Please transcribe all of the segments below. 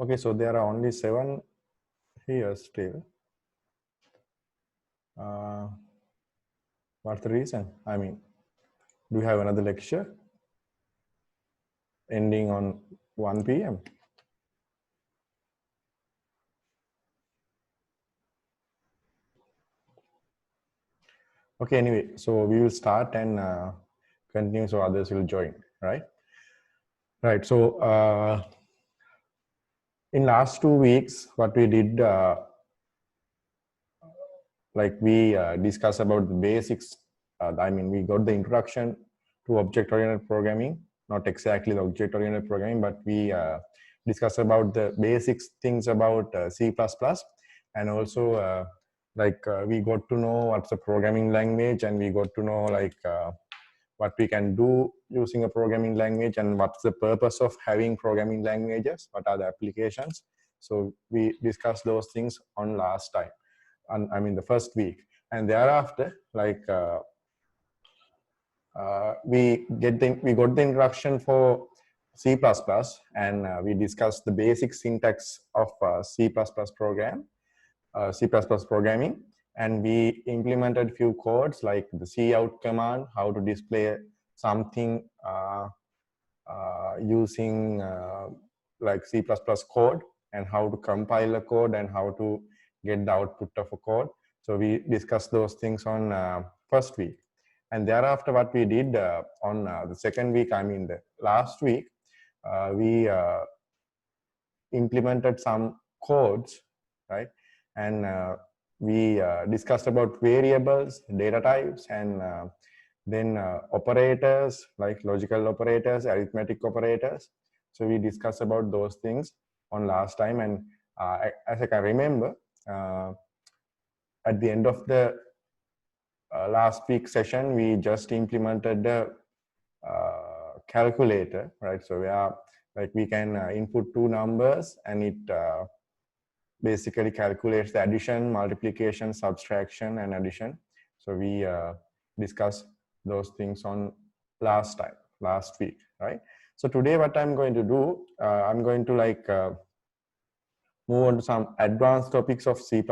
Okay, so there are only 7 here still. What's the reason? I mean, do we have another lecture ending on 1 p.m.? Okay, anyway, so we will start and continue so others will join, right? Right, so in last 2 weeks, what we did, like we discussed about the basics. I mean, we got the introduction to object-oriented programming, not exactly the object-oriented programming, but we discussed about the basics things about C++, and also we got to know what's the programming language, and we got to know what we can do using a programming language, and what's the purpose of having programming languages, what are the applications. So we discussed those things on last time. I mean the first week, and thereafter we got the introduction for C++, and we discussed the basic syntax of C++ programming, and we implemented few codes like the cout command, how to display something using like C++ code, and how to compile a code, and how to get the output of a code. So we discussed those things on first week. And thereafter, what we did on the second week, I mean the last week, we implemented some codes, right? And we discussed about variables, data types, and then operators like logical operators, arithmetic operators. So we discussed about those things on last time. And as I can remember, at the end of the last week session, we just implemented the calculator, right? So we can input 2 numbers, and it basically calculates the addition, multiplication, subtraction, and addition. So we discussed those things on last week, right? So today what I'm going to do, I'm going to move on to some advanced topics of C++,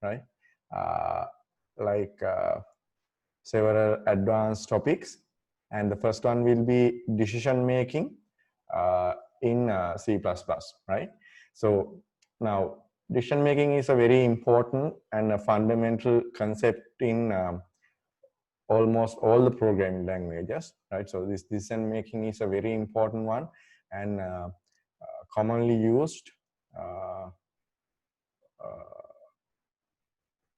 right? Several advanced topics, and the first one will be decision making in C++, right? So now decision making is a very important and a fundamental concept in almost all the programming languages, right? So this decision making is a very important one, and commonly used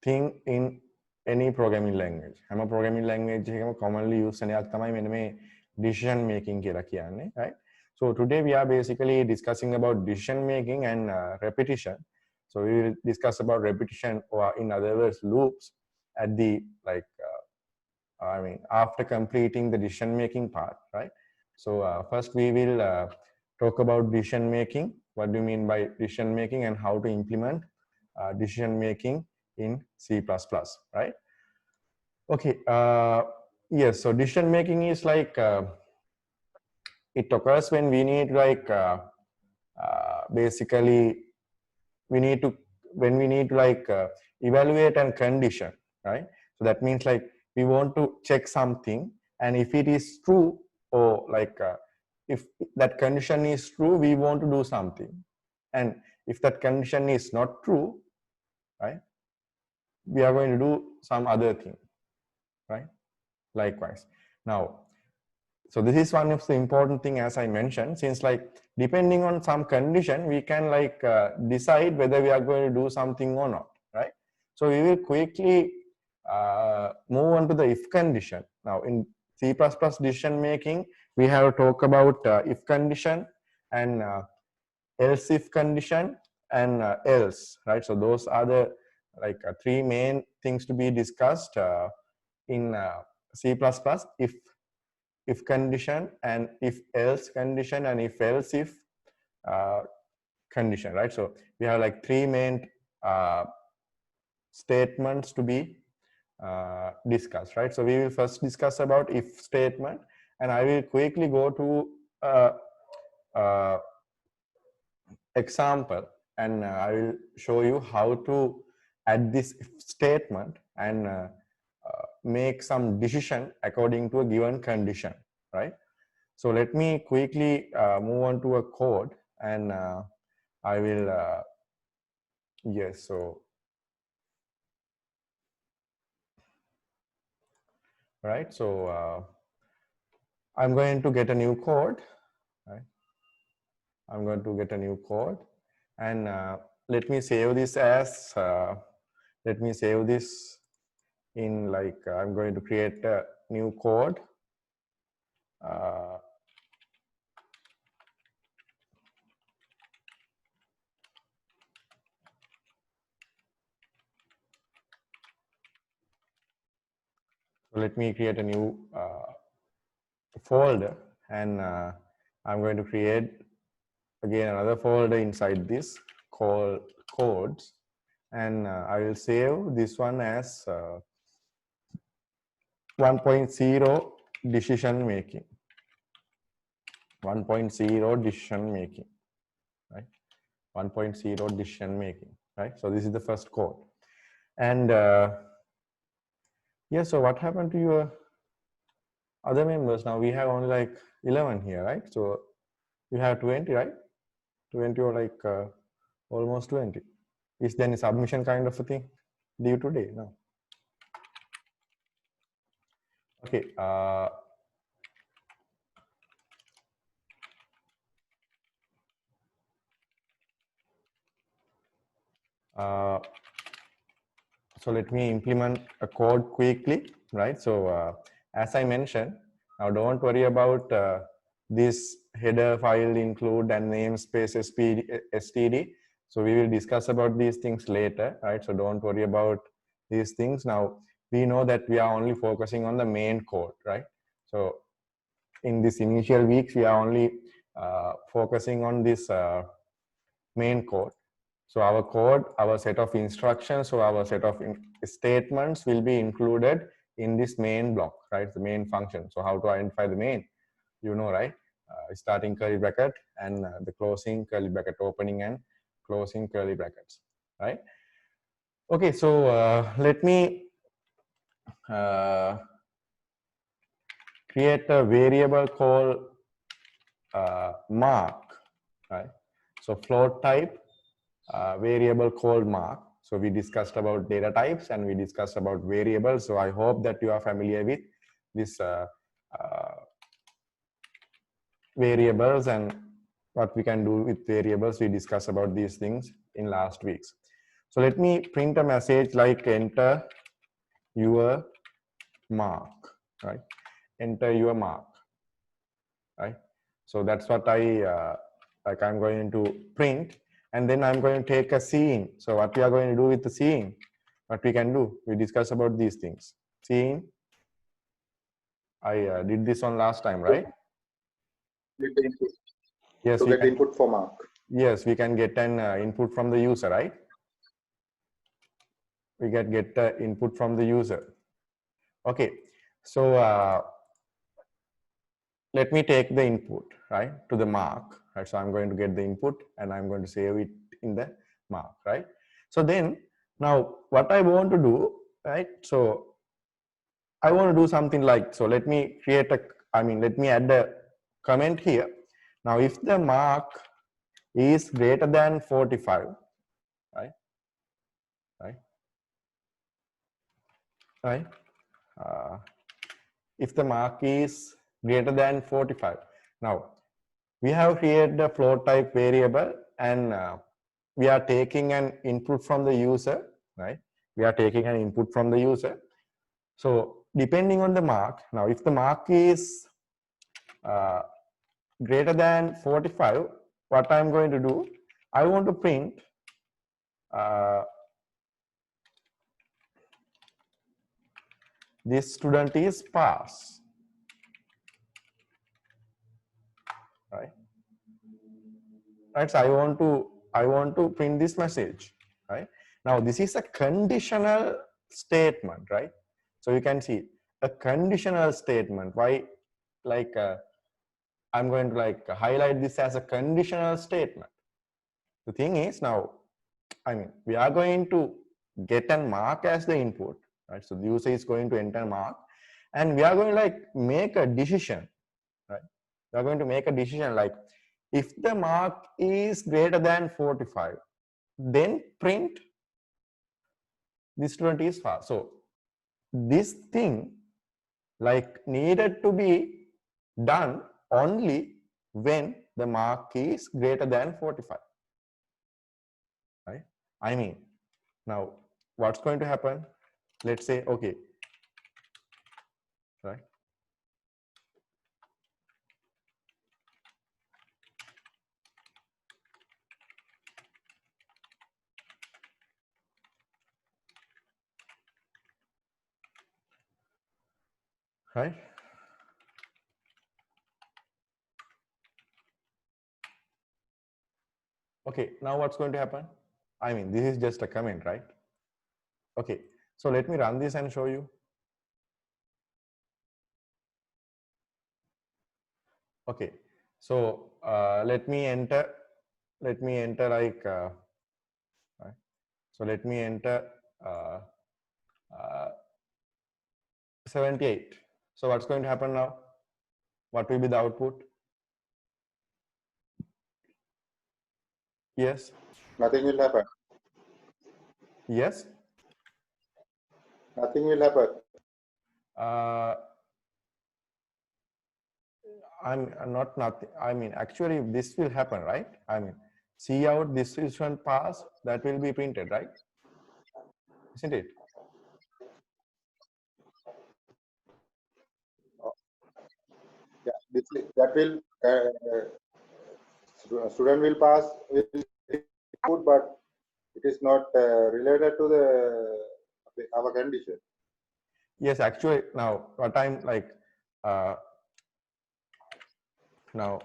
thing in any programming language. හැම programming language එකම commonly used එකක් තමයි මෙන්න මේ decision making කියලා කියන්නේ, right? So today we are basically discussing about decision making and repetition. So we will discuss about repetition, or in other words loops, at the after completing the decision making part, right? So first we will talk about decision making. What do you mean by decision making, and how to implement decision making in C++, right? Okay, yes, so decision making is it occurs when we need basically when we need to evaluate and condition, right? So that means we want to check something, and if it is true, or if that condition is true, we want to do something, and if that condition is not true, right, we are going to do some other thing, right? Likewise. Now, so this is one of the important thing, as I mentioned, since depending on some condition, we can decide whether we are going to do something or not, right? So we will quickly move on to the if condition. Now in C++ decision making, we have to talk about if condition, and else if condition, and else, right? So those are the 3 main things to be discussed in C++: if condition, and if else condition, and if else if condition, right? So we have 3 main statements to be discussed, right? So we will first discuss about if statement, and I will quickly go to example, and I will show you how to add this if statement and make some decision according to a given condition, right? So let me quickly move on to a code, and I will, yes, so, right, so I'm going to get a new code, right? I'm going to get a new code, and let me save this as, let me save this in like, I'm going to create a new code. So let me create a new folder, and I'm going to create again another folder inside this called codes, and I will save this one as 1.0 decision making. 1.0 decision making, right? 1.0 decision making, right? So this is the first code, and yeah. So what happened to your other members? Now we have only like 11 here, right? So you have 20, right? 20 or like almost 20. Is there any submission kind of a thing due today? No. Okay. So let me implement a code quickly, right? So as I mentioned, now don't worry about this header file include and namespace std. So we will discuss about these things later, right? So don't worry about these things. Now we know that we are only focusing on the main code, right? So in this initial weeks, we are only focusing on this main code. So our code, our set of instructions, so our set of statements will be included in this main block, right? The main function. So how to identify the main, you know, right? Starting curly bracket and the closing curly bracket, opening and closing curly brackets, right? Okay, so let me create a variable called mark, right? So float type variable called mark. So we discussed about data types and we discussed about variables. So I hope that you are familiar with this variables and what we can do with variables. We discussed about these things in last weeks. So let me print a message like enter your mark, right? Enter your mark, right? So that's what like I'm going to print, and then I'm going to take a scene. So what we are going to do with the scene, what we can do, we discuss about these things. Scene, I did this one last time, right? Yes, to we get can, input for mark. yes, we can get an input from the user, right? We get the input from the user. Okay, so let me take the input, right, to the mark, right? So I'm going to get the input and I'm going to save it in the mark, right? So then now what I want to do, right? So I want to do something like, so let me create a, let me add a comment here. Now, if the mark is greater than 45, right? If the mark is greater than 45. Now, we have created a float type variable and we are taking an input from the user, right? We are taking an input from the user. So depending on the mark, now if the mark is greater than 45, what I'm going to do, I want to print this student is pass, right? Right, so I want to print this message, right? Now this is a conditional statement, right? So you can see a conditional statement. Why, like I'm going to like highlight this as a conditional statement. The thing is now, I mean, we are going to get a mark as the input, right? So the user is going to enter mark, and we are going to like make a decision, right? We are going to make a decision like, if the mark is greater than 45, then print the student is fast. So this thing like needed to be done only when the mark is greater than 45, right? I mean, now what's going to happen? Let's say, okay, right? Right? Okay, now what's going to happen? I mean, this is just a comment, right? Okay, so let me run this and show you. Okay, so let me enter like, right? So let me enter uh, uh, 78. So what's going to happen now? What will be the output? Yes. Nothing will happen. Yes. Nothing will happen. I'm not nothing. I mean, actually, this will happen, right? I mean, see out this is one pass that will be printed, right? Isn't it? Yeah, that will student will pass with input, but it is not related to the our condition. Yes, actually, now what I'm like, now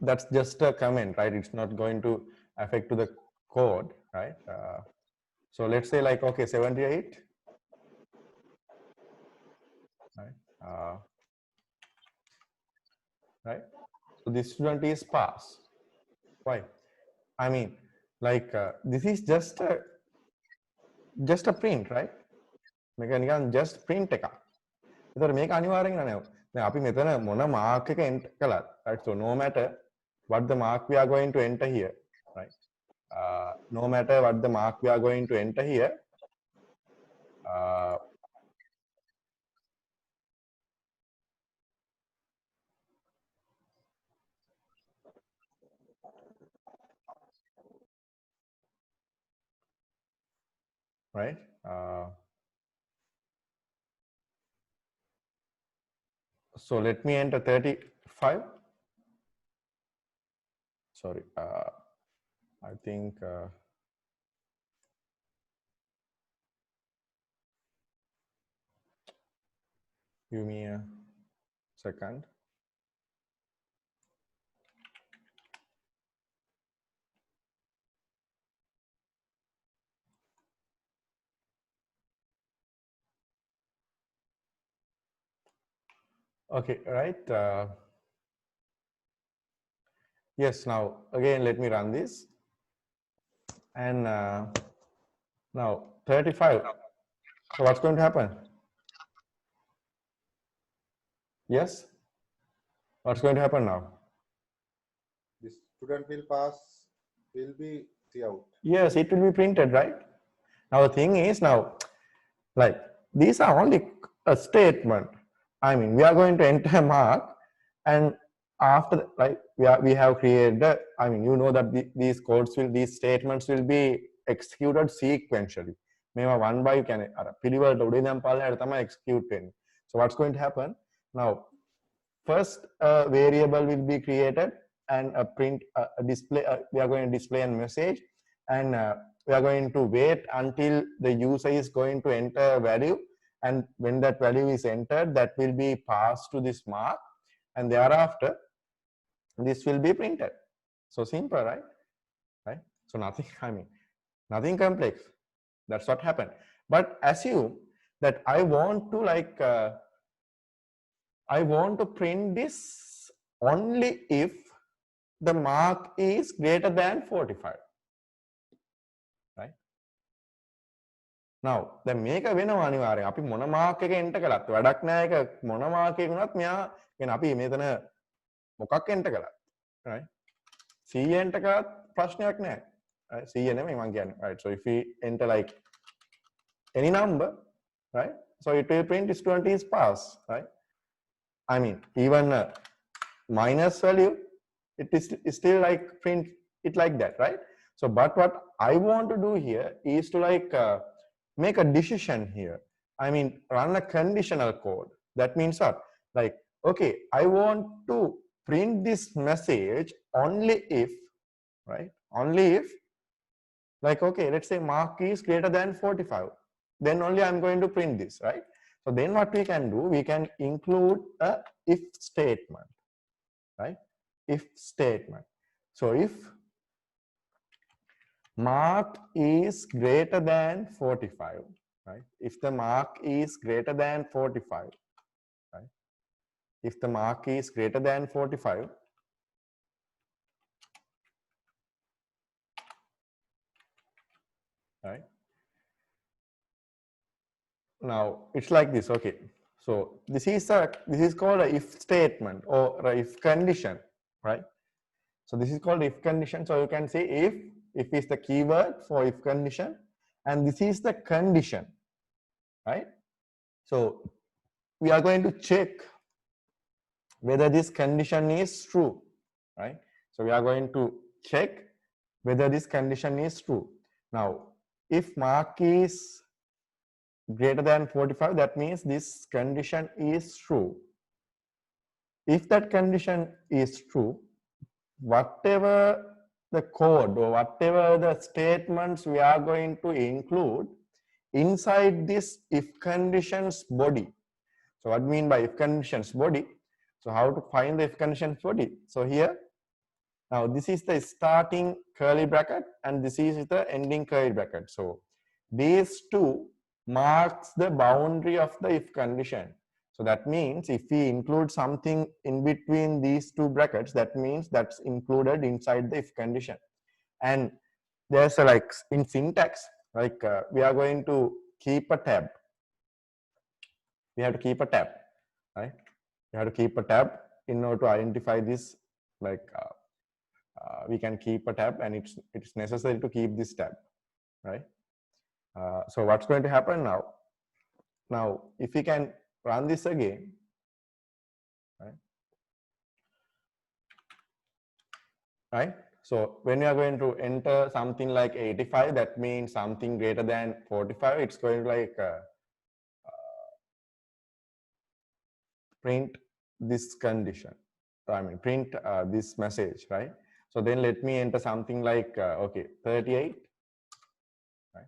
that's just a comment, right? It's not going to affect to the code, right? So let's say like, okay, 78, right? Right? So this student is pass. Why? I mean, like this is just a print, right? මේක නිකන් just print එකක්. ඒතර මේක අනිවාර්යෙන් නෑ. දැන් අපි මෙතන මොන mark එක enter කළත්, right? So no matter what the mark we are going to enter here, right? No matter what the mark we are going to enter here, right? So let me enter 35. Sorry, I think give me a second. Okay, right. Yes, now again, let me run this. And now 35. So what's going to happen? Yes? What's going to happen now? The student will pass, will be see out. Yes, it will be printed, right? Now the thing is now, like these are only a statement. I mean, we are going to enter a mark, and after like we have created the, I mean, you know that these codes will, these statements will be executed sequentially. මේවා one by කියන්නේ අර පිළිවෙලට උඩින් නම් පල්ලෙහාට තමයි execute වෙන්නේ. So what's going to happen now? First variable will be created and a print a display. We are going to display a message, and we are going to wait until the user is going to enter a value, and when that value is entered, that will be passed to this mark, and thereafter this will be printed. So simple, right? Right? So nothing, I mean, nothing complex. That's what happened. But assume that I want to like I want to print this only if the mark is greater than 45. Right? Now, the මේක වෙනවා අනිවාර්යෙන්. අපි මොන mark එක enter කළත් වැඩක් නෑ ඒක මොන මාක් එක වුණත් මෙයා කියන අපි මෙතන මොකක් එන්ටර් කළත්. Right? C එන්ටර් කළත් ප්‍රශ්නයක් නෑ. Right? C නෙමෙයි මම කියන්නේ. Right? So if we enter like any number, right? So it will print student is pass, right? I mean, even a minus value, it is still like print it like that, right? So, but what I want to do here is to like make a decision here. I mean, run a conditional code. That means what? Like, okay, I want to print this message only if, right? Only if, like, okay, let's say mark is greater than 45. Then only I'm going to print this, right? So then what we can do, we can include a if statement, right? If statement. So if mark is greater than 45, right? If the mark is greater than 45, right? If the mark is greater than 45, right? Now it's like this, okay. So this is called a if statement or a if condition, right? So this is called if condition. So you can say if is the keyword for if condition, and this is the condition, right? So we are going to check whether this condition is true, right? So we are going to check whether this condition is true. Now, if mark is greater than 45, that means this condition is true. If that condition is true, whatever the code or whatever the statements we are going to include inside this if conditions body. So what I mean by if conditions body? So how to find the if conditions body? So here, now this is the starting curly bracket and this is the ending curly bracket. So these two marks the boundary of the if condition. So that means if we include something in between these two brackets, that means that's included inside the if condition. And there's a like in syntax, like we are going to keep a tab. We have to keep a tab, right? You have to keep a tab in order to identify this. Like we can keep a tab, and it's necessary to keep this tab, right? So what's going to happen now? Now, if we can run this again, right? Right? So when you are going to enter something like 85, that means something greater than 45, it's going to like print this condition. I mean, print this message, right? So then let me enter something like, okay, 38, right?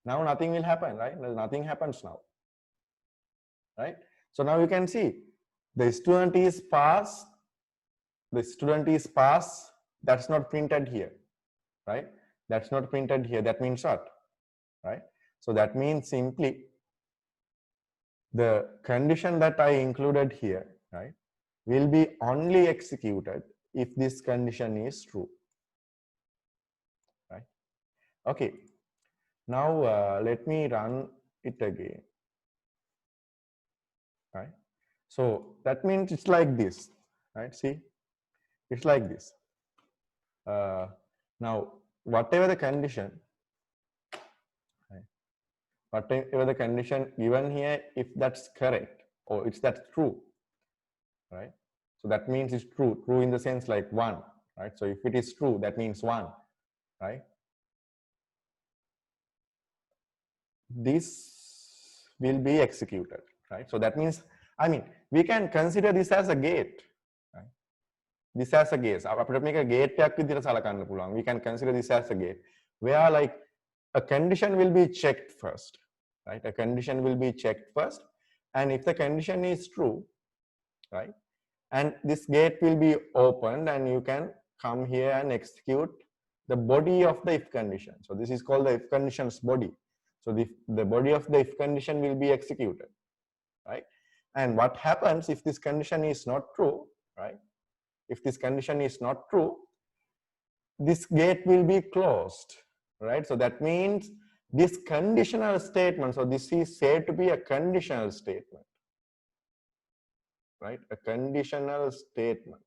Now nothing will happen, right? Nothing happens now, right? So now you can see the student is pass, the student is pass, that's not printed here, right? That's not printed here, that means what, right? So that means simply the condition that I included here, right, will be only executed if this condition is true, right? Okay, now let me run it again, right? So that means it's like this, right? See, it's like this. Now, whatever the condition, right, whatever the condition given here, if that's correct or it's that's true, right? So that means it's true. True in the sense like 1, right? So if it is true, that means 1, right? This will be executed, right? So that means, I mean, we can consider this as a gate, right? This as a gate. අපිට මේක gate එකක් විදිහට සලකන්න පුළුවන්. We can consider this as a gate where like a condition will be checked first, right? A condition will be checked first, and if the condition is true, right, and this gate will be opened and you can come here and execute the body of the if condition. So this is called the if conditions body. So the body of the if condition will be executed, right? And what happens if this condition is not true, right? If this condition is not true, this gate will be closed, right? So that means this conditional statement, so this is said to be a conditional statement, right? A conditional statement.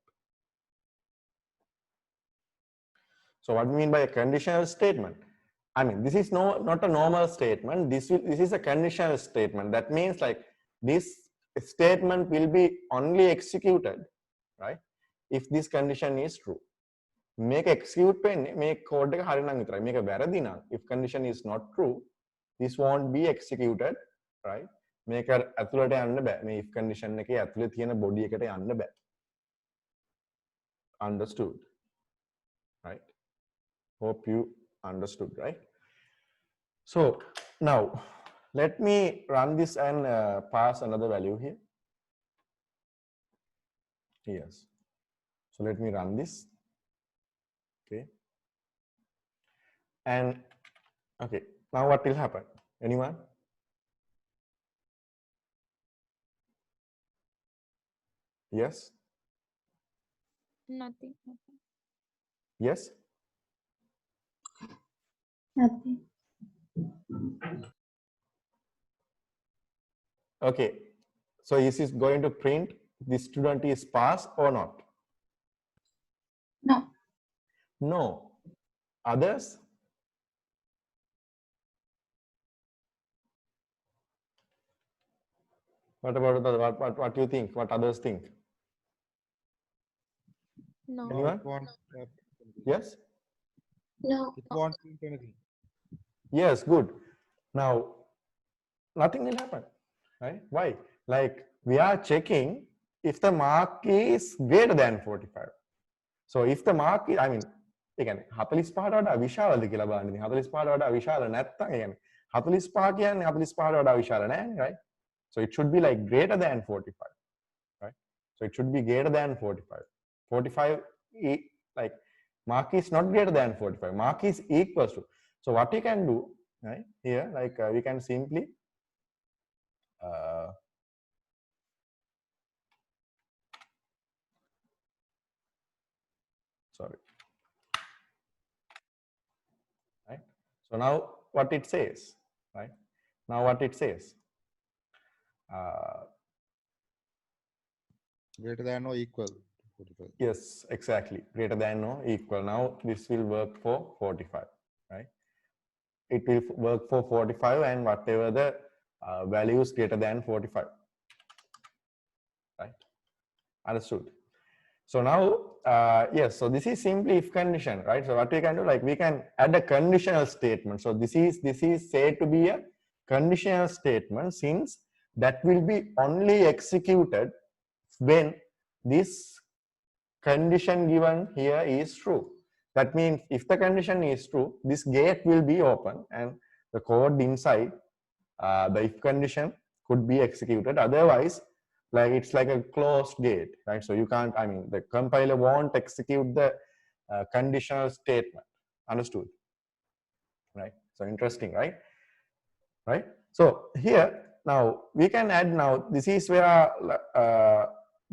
So what we mean by a conditional statement? I mean, this is not a normal statement. This is a conditional statement. That means like this statement will be only executed, right? If this condition is true. Make execute වෙන්නේ make code එක හරි නම් විතරයි. මේක වැරදි නම් if condition is not true, this won't be executed, right? මේක ඇතුළට යන්න බෑ. මේ if condition එකේ ඇතුළේ තියෙන body එකට යන්න බෑ. Understood, right? Hope you understood, right? So now let me run this and pass another value here. Yes. So let me run this. Okay. And okay, now what will happen? Anyone? Yes? Nothing. Yes? Nothing. Okay. So is this going to print the student is pass or not? No. No. Others? What about the, what do you think? What others think? No. No, Anyone? it won't. Yes? No. It won't print anything. Yes, good. Now, nothing will happen, right? Why? Like we are checking if the mark is greater than 45. So if the mark is, I mean, again, 45ට වඩා විශාලද කියලා බලන්න. ඉතින් 45ට වඩා විශාල නැත්නම් يعني 45 කියන්නේ 45ට වඩා විශාල නැහැ, right? So it should be like greater than 45, right? So it should be greater than 45. 45 like mark is not greater than 45. Mark is equals to. So what we can do, right? Here, like we can simply sorry. Right? So now what it says, right? Now what it says. Greater than or equal to 45. Yes, exactly. Greater than or equal. Now this will work for 45, right? It will work for 45 and whatever the values greater than 45, right? Understood. So now, yes, so this is simply if condition, right? So what we can do, like we can add a conditional statement. So this is said to be a conditional statement since that will be only executed when this condition given here is true. That means if the condition is true, this gate will be open and the code inside the if condition could be executed. Otherwise, like it's like a closed gate, right? So you can't, I mean, the compiler won't execute the conditional statement. Understood? Right? So interesting, right? Right? So here, now we can add now, this is where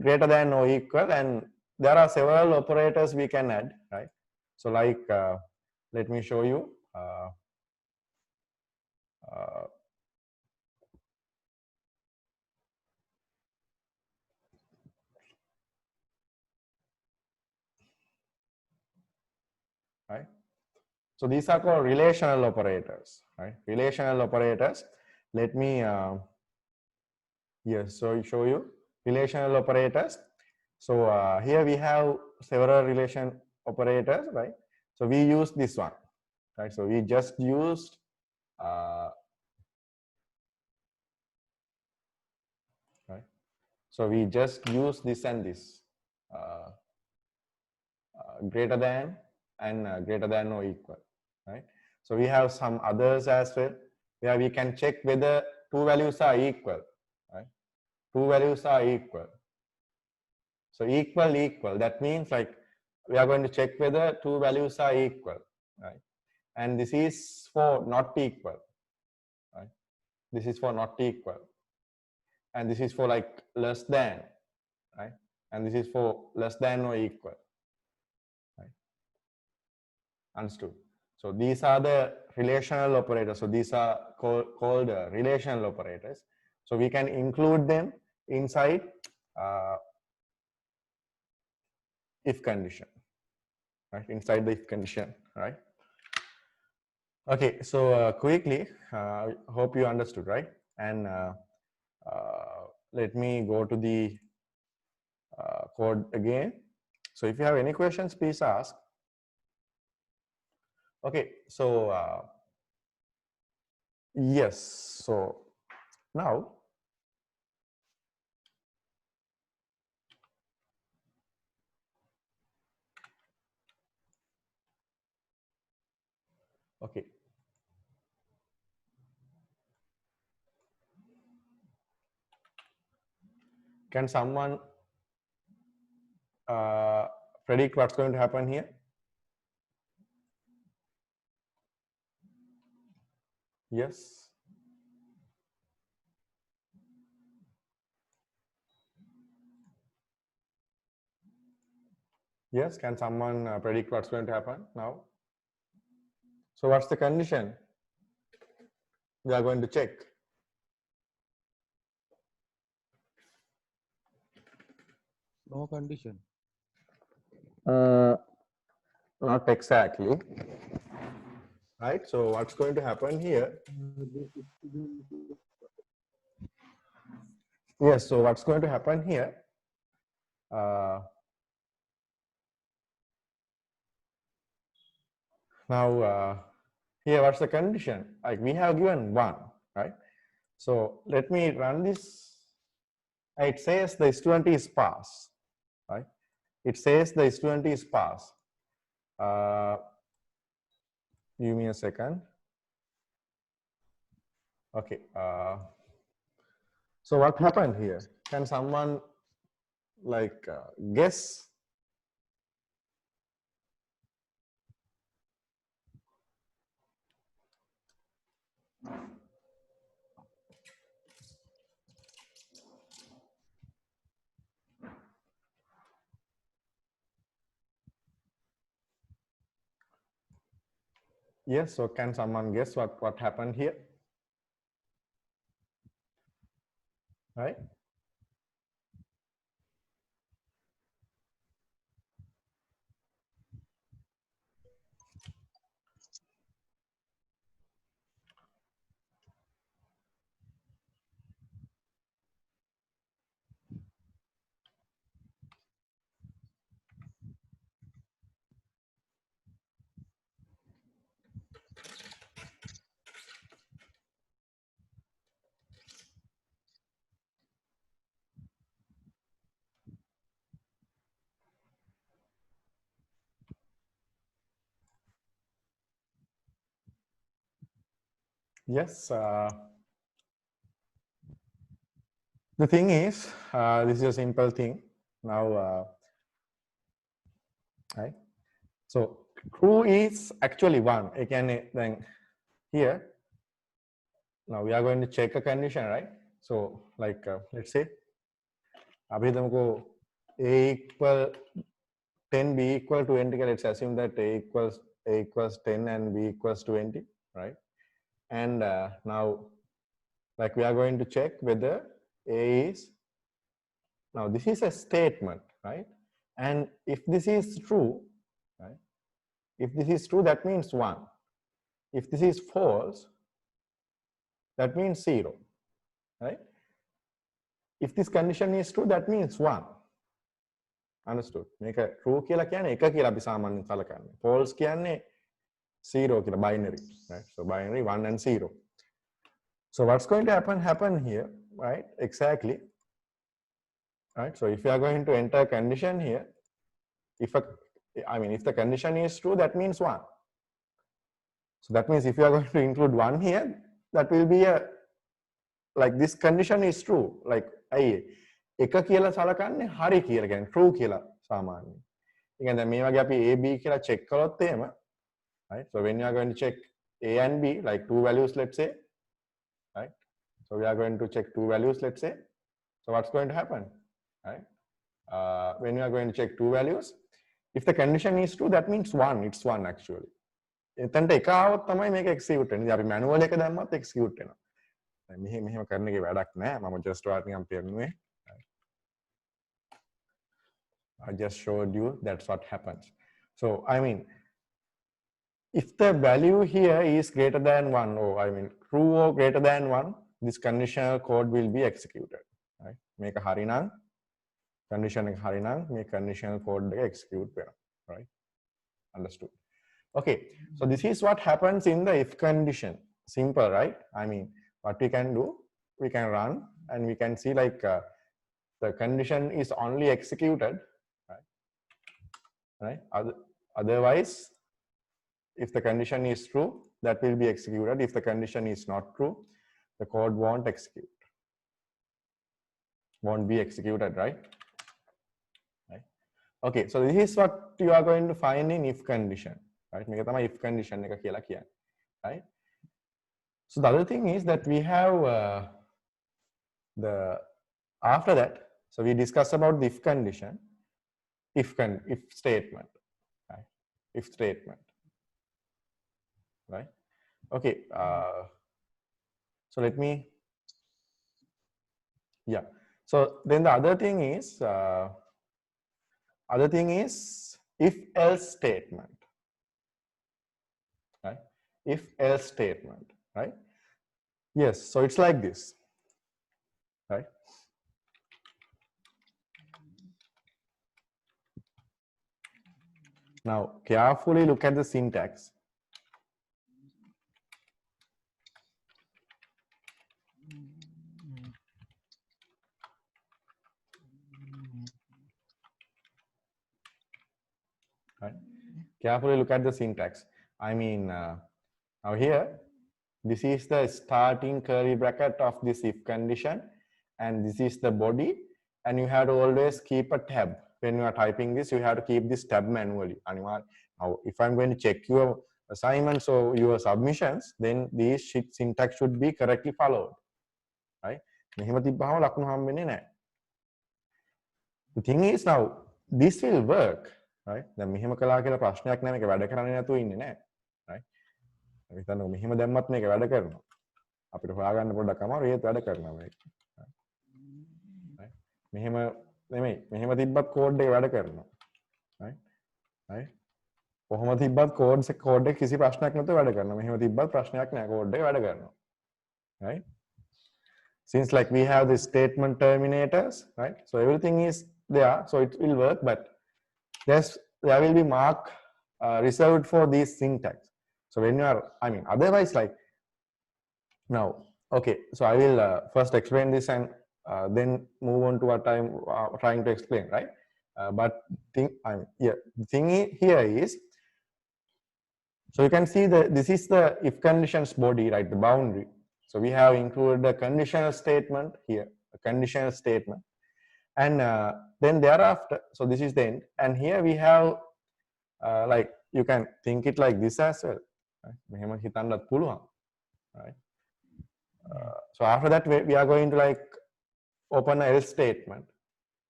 greater than or equal, and there are several operators we can add, right? So like, let me show you. Right? So these are called relational operators, right? Relational operators. Let me, yes, so show you relational operators. So here we have several relation operators, right? So we use this one, right? So we just used right? So we just use this and this greater than and greater than or equal, right? So we have some others as well where we can check whether two values are equal, right? Two values are equal. So equal, that means like we are going to check whether two values are equal, right? And this is for not equal, right? This is for not equal. And this is for like less than, right? And this is for less than or equal, right? Understood. So these are the relational operators. So these are called relational operators. So we can include them inside if condition, right? Inside the if condition, right? Okay, so quickly, hope you understood, right? And let me go to the code again. So if you have any questions, please ask. Okay, so yes, so now okay. Can someone predict what's going to happen here? Yes. Yes, can someone predict what's going to happen now? So what's the condition we are going to check? No condition. Not exactly. Right, so what's going to happen here? Yes, so what's going to happen here? Now, here, what's the condition? Like we have given 1, right? So let me run this. It says the student is pass, right? It says the student is pass. Give me a second. Okay. So what happened here? Can someone like guess? Yes, so can someone guess what happened here? Right? Yes. The thing is, this is a simple thing. Now, right? So true is actually 1. Again, then here, now we are going to check a condition, right? So like, let's say, abhi tumko A equal 10, B equal 20, let's assume that A equals 10 and B equals 20, right? And now, like we are going to check whether A is, now this is a statement, right? And if this is true, right? If this is true, that means 1. If this is false, that means 0, right? If this condition is true, that means 1. Understood? Make a true කියලා කියන්නේ 1 කියලා අපි සාමාන්‍යයෙන් සලකන්නේ. False කියන්නේ 0 කියලා binary, right? So binary 1 and 0. So what's going to happen here, right? Exactly. Right? So if you are going to enter a condition here, if the condition is true, that means 1. So that means if you are going to include 1 here, that will be a, like this condition is true. Like එක කියලා සලකන්නේ හරි කියලා කියන්නේ true කියලා සාමාන්‍යයෙන්. ඒ කියන්නේ මේ වගේ අපි A B කියලා check කරොත් එහෙම, right? So when you are going to check A and B, like 2 values, let's say, right? So we are going to check 2 values, let's say. So what's going to happen, right? When you are going to check 2 values, if the condition is true, that means 1. It's 1 actually, එතනට එක ආවොත් තමයි මේක execute වෙන්නේ. අපි manual එක දැම්මත් execute වෙනවා. දැන් මෙහෙම කරන එකේ වැඩක් නැහැ. මම just ඔයාලට නිකන් පෙන්නුවේ. I just showed you that's what happens. So I mean, if the value here is greater than 1, or I mean true or greater than 1, this conditional code will be executed. Right? Make a hari නම් condition එක hari නම් මේ conditional code එක execute වෙනවා. Right? Understood. Okay, so this is what happens in the if condition. Simple, right? I mean, what we can do, we can run and we can see like the condition is only executed, right? Otherwise, if the condition is true, that will be executed. If the condition is not true, the code won't execute. Won't be executed, right? Right. Okay, so this is what you are going to find in if condition, right? මේක තමයි if condition එක කියලා කියන්නේ, right? So the other thing is that we have after that, so we discussed about the if condition, if statement, right? If statement, right? Okay, so let me, yeah. So then the other thing is if else statement, right? If else statement, right? Yes, so it's like this, right? Now carefully look at the syntax. Right? Carefully look at the syntax. I mean, now here, this is the starting curly bracket of this if condition, and this is the body, and you have to always keep a tab. When you are typing this, you have to keep this tab manually. Now, if I'm going to check your assignments or your submissions, then these syntax should be correctly followed. Right? The thing is now, this will work. Right? දැන් මෙහෙම කළා කියලා ප්‍රශ්නයක් නැහැ, මේක වැඩ කරන්නේ නැතුව ඉන්නේ නැහැ. Right? අපි හිතන්නේ මෙහෙම දැම්මත් මේක වැඩ කරනවා. අපිට හොයාගන්න පොඩ්ඩක් අමාරුයි, ඒත් වැඩ කරනවා මේක. Right? මෙහෙම නෙමෙයි, මෙහෙම තිබ්බත් කෝඩ් එක වැඩ කරනවා. Right? Right? කොහොම තිබ්බත් කෝඩ් එක කිසි ප්‍රශ්නයක් නැතුව වැඩ කරනවා. මෙහෙම තිබ්බත් ප්‍රශ්නයක් නැහැ, කෝඩ් එක වැඩ කරනවා. Right? Since like we have the statement terminators, right? So everything is there, so it will work, but there will be mark reserved for these syntax. So when you are, I mean, otherwise like now, okay, so I will first explain this and then move on to what I'm trying to explain, right? But the thing here is, so you can see that this is the if conditions body, right? The boundary. So we have included the conditional statement here, a conditional statement. And then thereafter, so this is the end. And here we have, like, you can think it like this as well. Right? So after that, we are going to like open an else statement.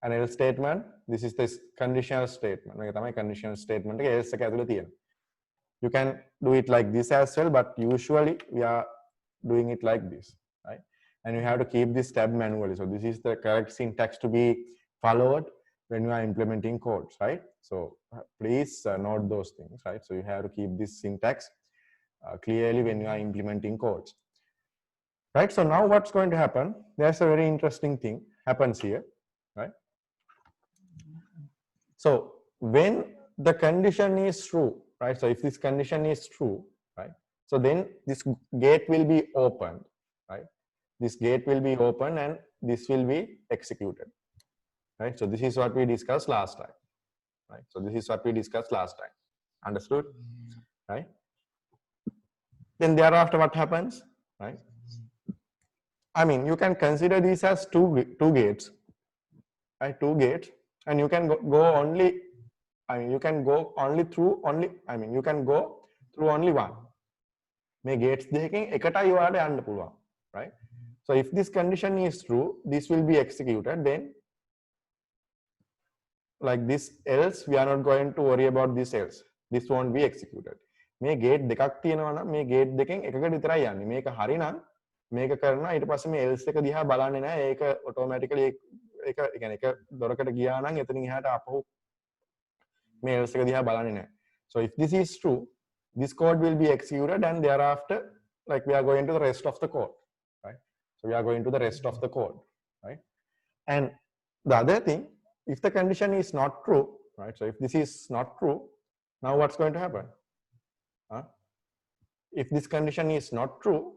An else statement, this is this conditional statement. Conditional statement. You can do it like this as well, but usually we are doing it like this, right? And you have to keep this tab manually. So this is the correct syntax to be followed when you are implementing codes, right? So please note those things, right? So you have to keep this syntax clearly when you are implementing codes, right? So now what's going to happen? There's a very interesting thing happens here, right? So when the condition is true, right? So if this condition is true, right? So then this gate will be opened, right? This gate will be open and this will be executed, right? So this is what we discussed last time, right? So this is what we discussed last time. Understood, right? Then thereafter what happens, right? I mean, you can consider these as two gates, right? Two gates, and you can go only, I mean, you can go only through only, I mean, you can go through only one. May gates දෙකකින් එකටයි ඔයාලට යන්න පුළුවන්, right? So if this condition is true, this will be executed. Then like this else, we are not going to worry about this else. This won't be executed. මේ gate දෙකක් තියෙනවා නම් මේ gate දෙකෙන් එකකට විතරයි යන්නේ. මේක හරිනම් මේක කරනවා ඊට පස්සේ මේ else එක දිහා බලන්නේ නැහැ. ඒක ඔටෝමැටිකලි ඒක කියන්නේ එක දොරකට ගියා නම් එතනින් එහාට ආපහු මේ else එක දිහා බලන්නේ නැහැ. So if this is true, this code will be executed and thereafter like we are going to the rest of the code, right? So we are going to the rest of the code, right? And the other thing, if the condition is not true, right? So if this is not true, now what's going to happen? If this condition is not true,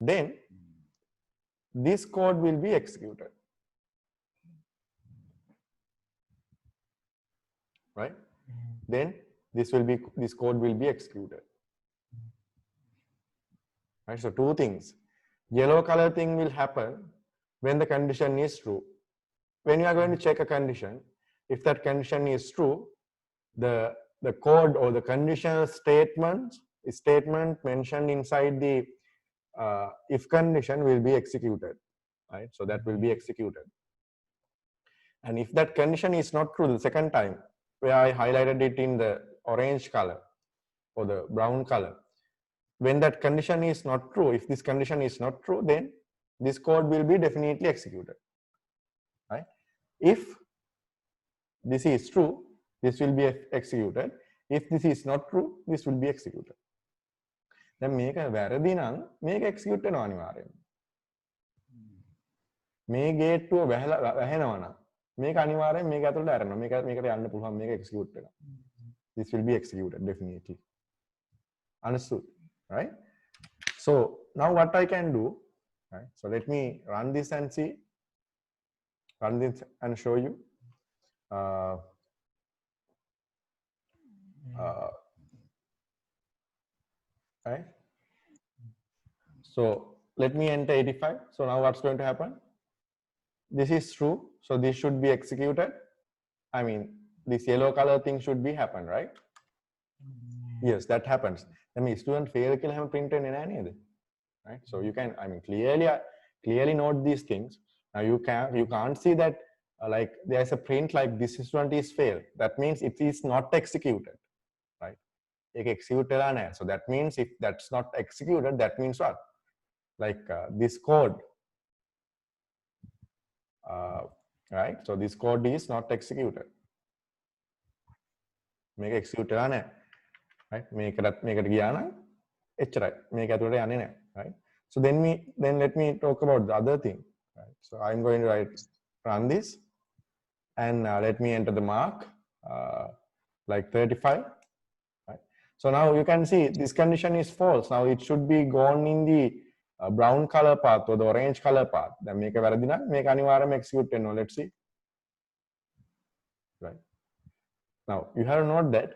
then this code will be executed, right? Then this code will be executed, right? So two things. Yellow color thing will happen when the condition is true. When you are going to check a condition, if that condition is true, the code or the conditional statement mentioned inside the if condition will be executed, right? So that will be executed. And if that condition is not true the second time, where I highlighted it in the orange color or the brown color, when that condition is not true, if this condition is not true, then this code will be definitely executed, right? If this is true, this will be executed. If this is not true, this will be executed. දැන් මේක වැරදි නම් මේක execute වෙනවා අනිවාර්යයෙන්. මේ ගේට්ටුව වැහෙනවා නම් මේක අනිවාර්යෙන් මේක ඇතුළට ඇරෙනවා. මේකට යන්න පුළුවන් මේක execute වෙනවා. This will be executed definitely. Understood, right? So now what I can do, right? So let me run this and see. Run this and show you. Right? So let me enter 85. So now what's going to happen? This is true. So this should be executed. I mean, this yellow color thing should be happen, right? Yes, that happens. I mean, student fail කියලා හැම print වෙන්නේ නැහැ නේද? Right? So you can, I mean, clearly note these things. Now you can't see that like there's a print like this student is fail. That means it is not executed, right? It executed on it. So that means if that's not executed, that means what? Like this code, right? So this code is not executed. Make executed on it, right? Make it ගියා නම් එච්චරයි. මේක ඇතුළට යන්නේ නැහැ, right? So then let me talk about the other thing, right? So I'm going to run this and let me enter the mark like 35. So now you can see this condition is false. Now it should be gone in the brown color path or the orange color path. Then make a වැරදි නම් මේක අනිවාර්යයෙන්ම execute වෙනවා. Let's see. Right. Now you have to note that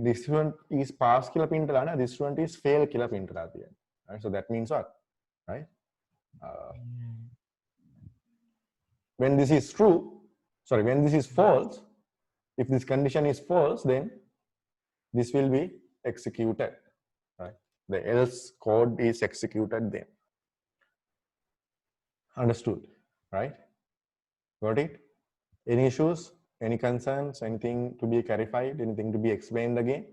this one is pass කියලා print කරලා නැහැ. This one is fail කියලා print කරලා තියෙනවා. Right. So that means what? Right. When this is true, sorry, when this is false, if this condition is false, then this will be executed, right? The else code is executed then. Understood, right? Got it? Any issues, any concerns, anything to be clarified, anything to be explained again?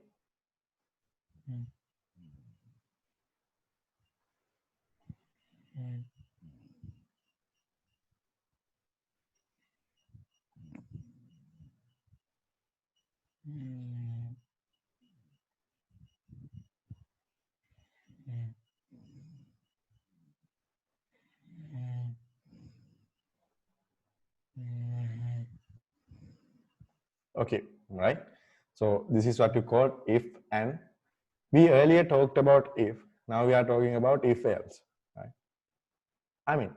Okay, right? So this is what you call if and. We earlier talked about if. Now we are talking about if else, right? I mean,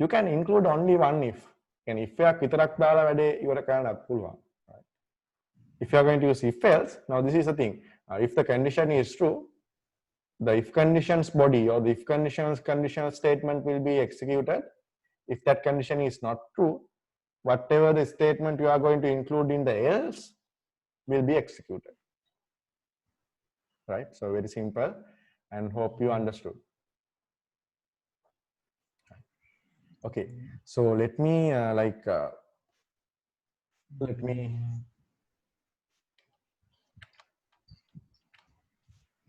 you can include only one if. And if එකක් විතරක් දාලා වැඩේ ඉවර කරන්නත් පුළුවන්, right? If you are going to use if else, now this is the thing. If the condition is true, the if conditions body or the if conditional statement will be executed. If that condition is not true, whatever the statement you are going to include in the else will be executed, right? So very simple, and hope you understood. Okay, so let me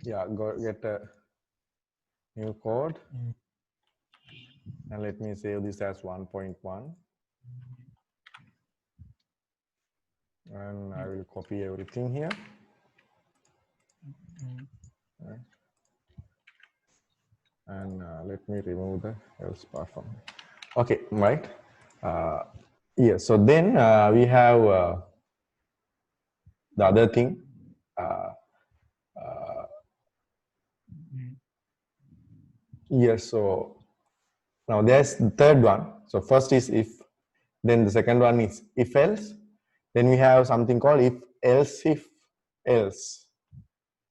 Yeah, go get a new code. And let me save this as 1.1. And I will copy everything here. Right. And let me remove the else part from here. Okay, right. Yeah, so then we have the other thing. Yes, so now there's the third one. So first is if, then the second one is if else. Then we have something called if else if else.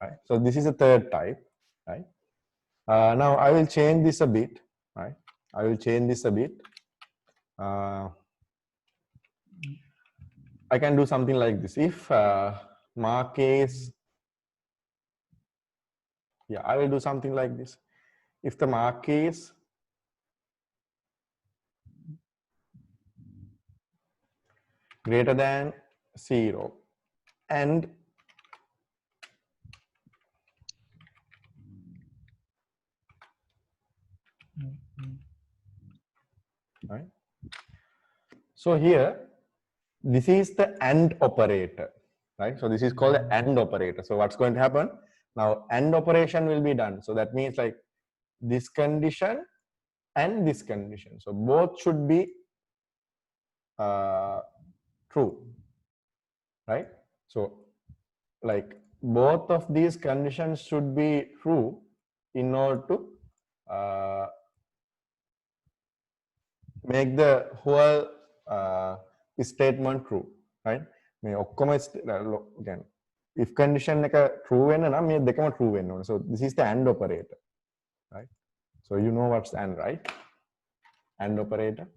Right. So this is a third type. Right. Now I will change this a bit. Right. I will change this a bit. I can do something like this. If mark is, yeah, I will do something like this. If the mark is greater than 0 and right. So here, this is the AND operator, right? So this is called the AND operator. So what's going to happen? Now AND operation will be done. So that means like this condition and this condition. So both should be true, right? So like both of these conditions should be true in order to make the whole statement true, right? මේ ඔක්කොම again if condition එක true වෙන්න නම් මේ දෙකම true වෙන්න ඕනේ. So this is the AND operator, right? So you know what's AND, right? AND operator.